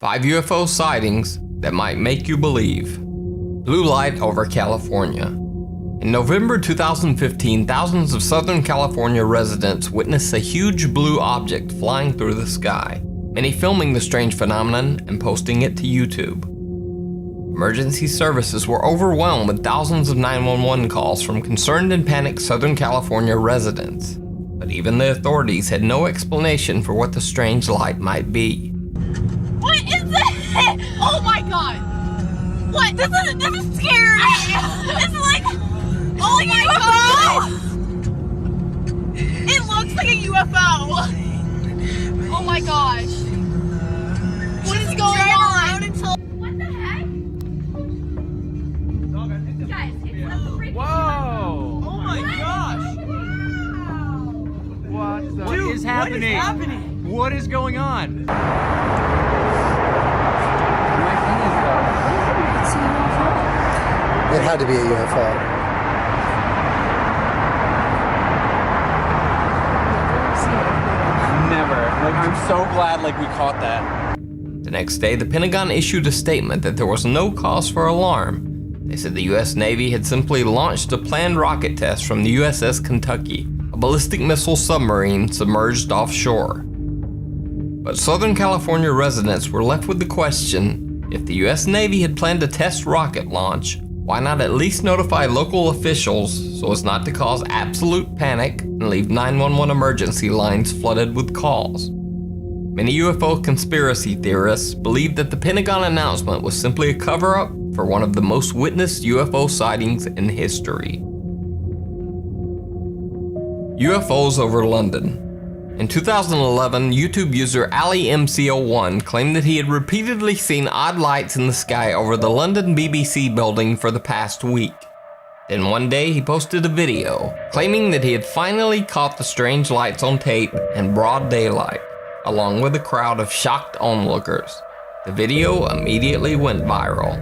5 UFO sightings that might make you believe. Blue light over California. In November 2015, thousands of Southern California residents witnessed a huge blue object flying through the sky, many filming the strange phenomenon and posting it to YouTube. Emergency services were overwhelmed with thousands of 911 calls from concerned and panicked Southern California residents. But even the authorities had no explanation for what the strange light might be. What is that? Oh my god! What? This is scary! It's like, oh my god! It looks like a UFO! Oh my gosh! What is going on? What the heck? Guys, it's a freaking Whoa! Oh my gosh! What is happening? What is happening? What is going on? It had to be a UFO. Never. I'm so glad we caught that. The next day, the Pentagon issued a statement that there was no cause for alarm. They said the US Navy had simply launched a planned rocket test from the USS Kentucky, a ballistic missile submarine submerged offshore. But Southern California residents were left with the question, if the US Navy had planned a test rocket launch, why not at least notify local officials so as not to cause absolute panic and leave 911 emergency lines flooded with calls? Many UFO conspiracy theorists believe that the Pentagon announcement was simply a cover-up for one of the most witnessed UFO sightings in history. UFOs over London. In 2011, YouTube user AliMCO1 claimed that he had repeatedly seen odd lights in the sky over the London BBC building for the past week. Then one day he posted a video, claiming that he had finally caught the strange lights on tape in broad daylight, along with a crowd of shocked onlookers. The video immediately went viral.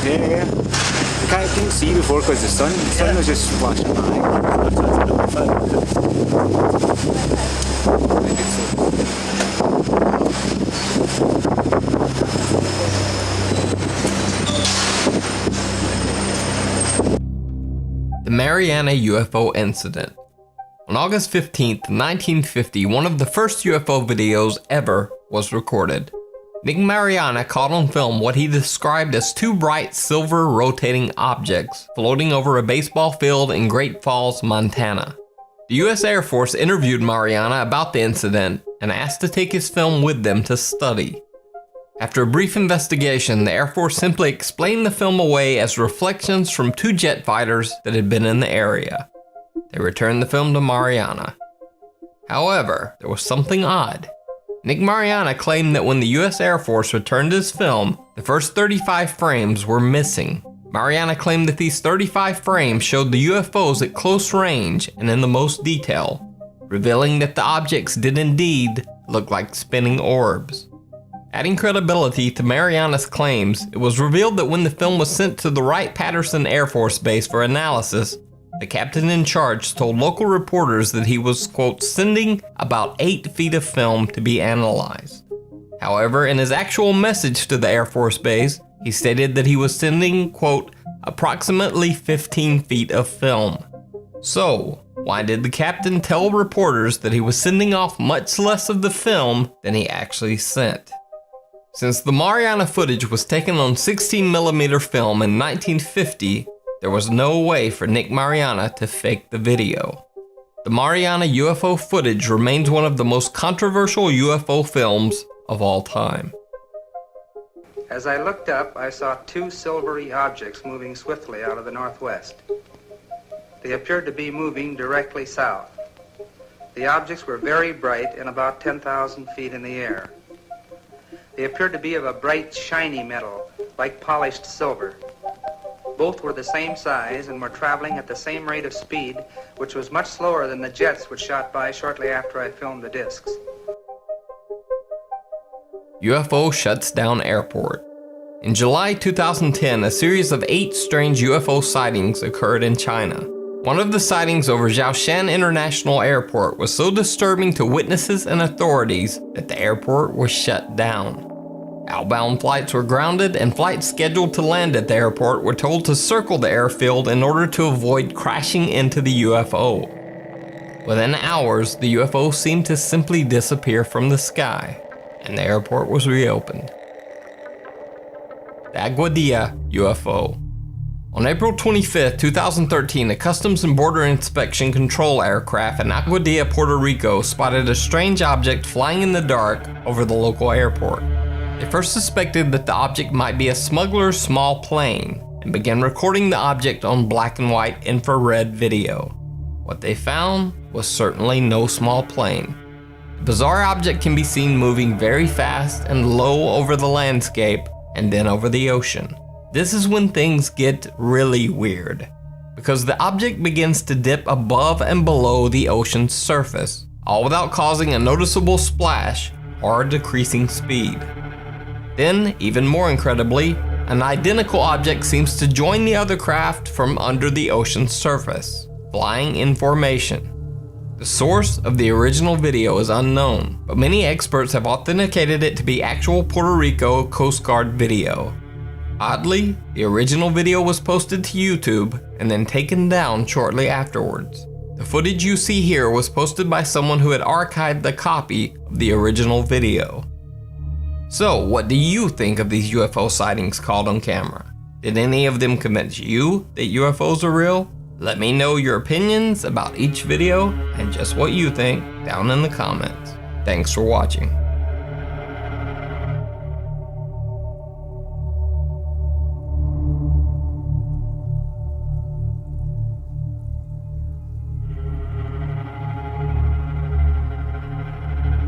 Yeah. I couldn't see before because the sun was just flashing by. The Mariana UFO Incident. On August 15th, 1950, one of the first UFO videos ever was recorded. Nick Mariana caught on film what he described as two bright silver rotating objects floating over a baseball field in Great Falls, Montana. The US Air Force interviewed Mariana about the incident and asked to take his film with them to study. After a brief investigation, the Air Force simply explained the film away as reflections from two jet fighters that had been in the area. They returned the film to Mariana. However, there was something odd. Nick Mariana claimed that when the US Air Force returned his film, the first 35 frames were missing. Mariana claimed that these 35 frames showed the UFOs at close range and in the most detail, revealing that the objects did indeed look like spinning orbs. Adding credibility to Mariana's claims, it was revealed that when the film was sent to the Wright-Patterson Air Force Base for analysis, the captain in charge told local reporters that he was, quote, sending about 8 feet of film to be analyzed. However, in his actual message to the Air Force Base, he stated that he was sending, quote, approximately 15 feet of film. So, why did the captain tell reporters that he was sending off much less of the film than he actually sent? Since the Mariana footage was taken on 16mm film in 1950, there was no way for Nick Mariana to fake the video. The Mariana UFO footage remains one of the most controversial UFO films of all time. As I looked up, I saw 2 silvery objects moving swiftly out of the northwest. They appeared to be moving directly south. The objects were very bright and about 10,000 feet in the air. They appeared to be of a bright, shiny metal, like polished silver. Both were the same size and were traveling at the same rate of speed, which was much slower than the jets which shot by shortly after I filmed the discs. UFO shuts down airport. In July 2010, a series of 8 strange UFO sightings occurred in China. One of the sightings over Zhoushan International Airport was so disturbing to witnesses and authorities that the airport was shut down. Outbound flights were grounded, and flights scheduled to land at the airport were told to circle the airfield in order to avoid crashing into the UFO. Within hours, the UFO seemed to simply disappear from the sky, and the airport was reopened. The Aguadilla UFO. On April 25, 2013, a Customs and Border Inspection Control aircraft in Aguadilla, Puerto Rico spotted a strange object flying in the dark over the local airport. They first suspected that the object might be a smuggler's small plane and began recording the object on black and white infrared video. What they found was certainly no small plane. The bizarre object can be seen moving very fast and low over the landscape and then over the ocean. This is when things get really weird, because the object begins to dip above and below the ocean's surface, all without causing a noticeable splash or decreasing speed. Then, even more incredibly, an identical object seems to join the other craft from under the ocean's surface, flying in formation. The source of the original video is unknown, but many experts have authenticated it to be actual Puerto Rico Coast Guard video. Oddly, the original video was posted to YouTube and then taken down shortly afterwards. The footage you see here was posted by someone who had archived the copy of the original video. So, what do you think of these UFO sightings caught on camera? Did any of them convince you that UFOs are real? Let me know your opinions about each video and just what you think down in the comments. Thanks for watching.